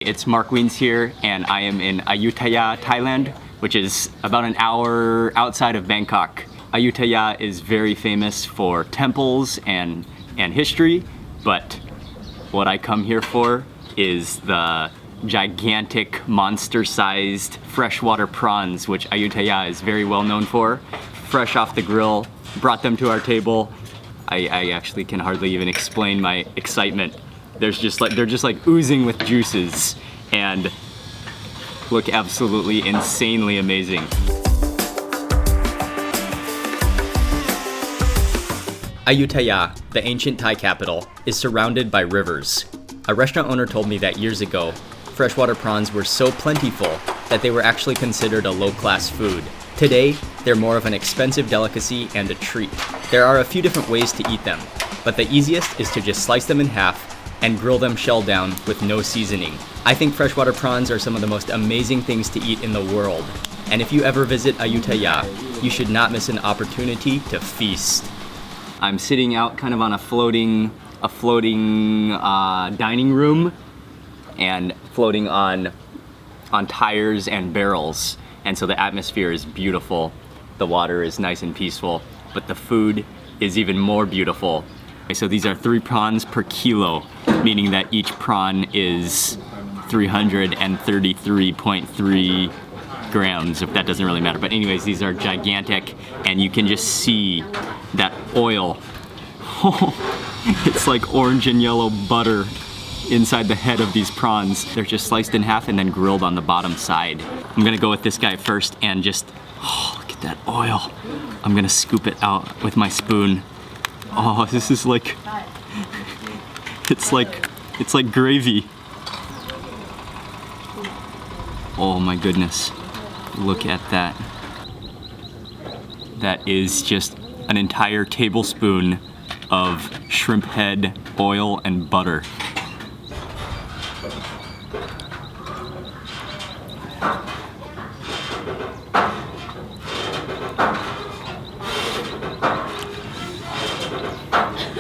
It's Mark Wiens here, and I am in Ayutthaya, Thailand, which is about an hour outside of Bangkok. Ayutthaya is very famous for temples and history, but what I come here for is the gigantic, monster-sized freshwater prawns, which Ayutthaya is very well known for. Fresh off the grill, brought them to our table. I actually can hardly even explain my excitement. They're just like oozing with juices and look absolutely insanely amazing. Ayutthaya, the ancient Thai capital, is surrounded by rivers. A restaurant owner told me that years ago, freshwater prawns were so plentiful that they were actually considered a low-class food. Today, they're more of an expensive delicacy and a treat. There are a few different ways to eat them, but the easiest is to just slice them in half and grill them shell down with no seasoning. I think freshwater prawns are some of the most amazing things to eat in the world. And if you ever visit Ayutthaya, you should not miss an opportunity to feast. I'm sitting out kind of on a floating dining room and floating on tires and barrels. And so the atmosphere is beautiful. The water is nice and peaceful, but the food is even more beautiful. So these are 3 prawns per kilo, meaning that each prawn is 333.3 grams, if that doesn't really matter. But anyways, these are gigantic, and you can just see that oil. It's like orange and yellow butter inside the head of these prawns. They're just sliced in half and then grilled on the bottom side. I'm gonna go with this guy first and just, look at that oil. I'm gonna scoop it out with my spoon. Oh, this is like, it's like gravy. Oh my goodness, look at that. That is just an entire tablespoon of shrimp head, oil, and butter.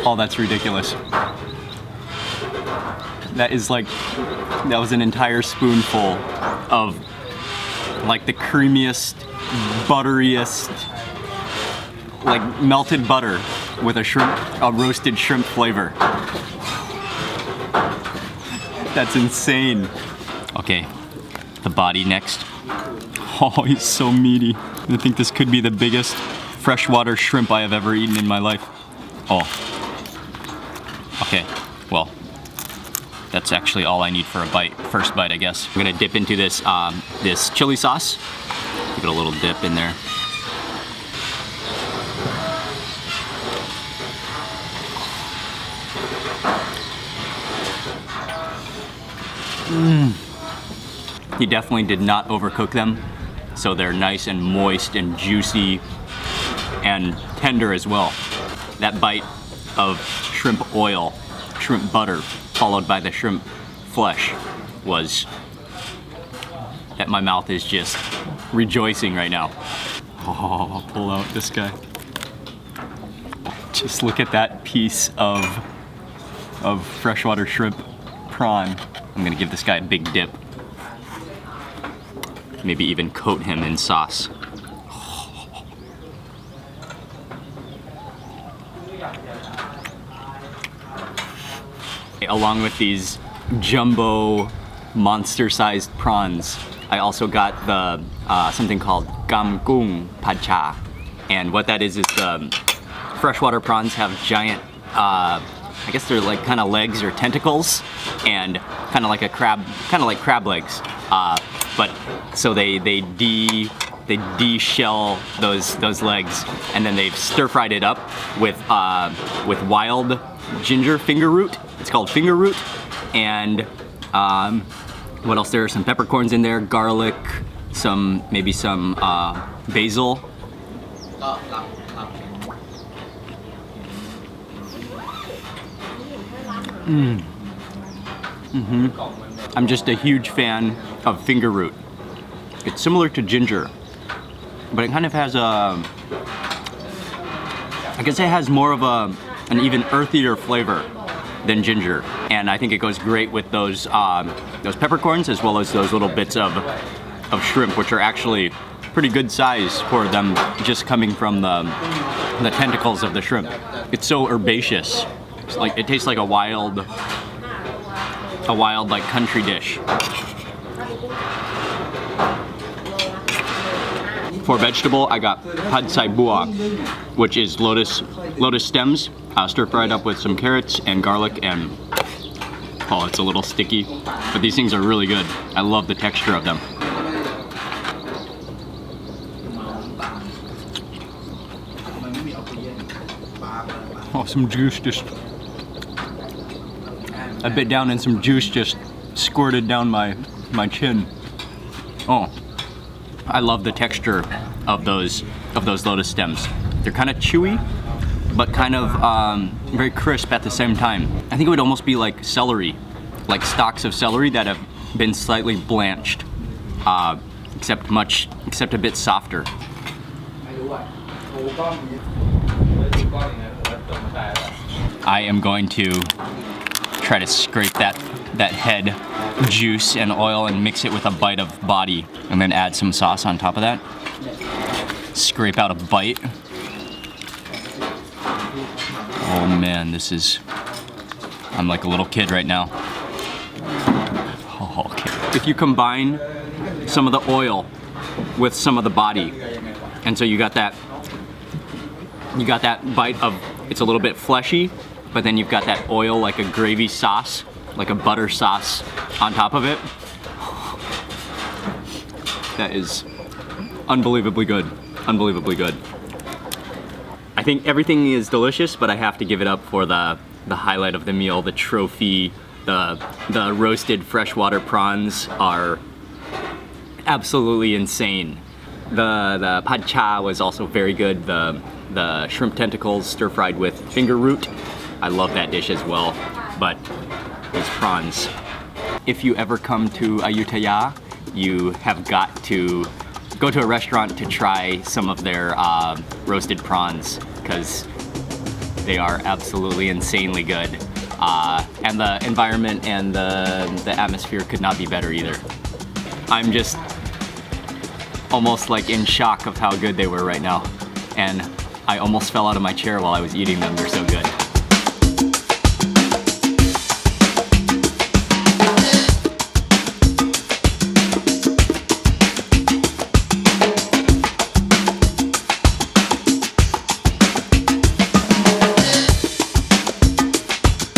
Oh, that's ridiculous. That was an entire spoonful of like the creamiest, butteriest, like melted butter with a roasted shrimp flavor. That's insane. Okay, the body next. Oh, he's so meaty. I think this could be the biggest freshwater shrimp I have ever eaten in my life. Oh. Okay, well, that's actually all I need for a first bite, I guess. I'm gonna dip into this this chili sauce. Give it a little dip in there. He definitely did not overcook them, so they're nice and moist and juicy and tender as well. That bite of shrimp oil, shrimp butter, followed by the shrimp flesh was that my mouth is just rejoicing right now. Oh, I'll pull out this guy. Just look at that piece of freshwater shrimp prawn. I'm gonna give this guy a big dip. Maybe even coat him in sauce. Along with these jumbo, monster-sized prawns, I also got the something called Goong Pao, and what that is the freshwater prawns have giant, I guess they're like kind of legs or tentacles, and kind of like crab legs. But so they de-shell those legs, and then they've stir-fried it up with wild ginger finger root. It's called finger root, and what else? There are some peppercorns in there, garlic, maybe some basil. I'm just a huge fan of finger root. It's similar to ginger, but it kind of has I guess it has more of an even earthier flavor. than ginger, and I think it goes great with those peppercorns as well as those little bits of shrimp, which are actually pretty good size for them just coming from the tentacles of the shrimp. It's so herbaceous. It's like it tastes like a wild like country dish. For vegetable, I got pad sai bua, which is lotus stems, stir fried up with some carrots and garlic, and oh, it's a little sticky, but these things are really good. I love the texture of them. Oh, some juice just, I bit down and some juice just squirted down my chin. Oh, I love the texture of those lotus stems. They're kind of chewy, but kind of very crisp at the same time. I think it would almost be like celery, like stalks of celery that have been slightly blanched, except a bit softer. I am going to try to scrape that head juice and oil and mix it with a bite of body, and then add some sauce on top of that. Scrape out a bite. Oh man, I'm like a little kid right now. Oh, okay. If you combine some of the oil with some of the body, and so you got that bite of, it's a little bit fleshy, but then you've got that oil like a gravy sauce, like a butter sauce on top of it. That is unbelievably good. Unbelievably good. I think everything is delicious, but I have to give it up for the highlight of the meal, the trophy. The roasted freshwater prawns are absolutely insane. The pad cha was also very good. The shrimp tentacles stir fried with finger root. I love that dish as well, but these prawns. If you ever come to Ayutthaya, you have got to go to a restaurant to try some of their roasted prawns, because they are absolutely insanely good. And the environment and the atmosphere could not be better either. I'm just almost like in shock of how good they were right now. And I almost fell out of my chair while I was eating them. They're so good.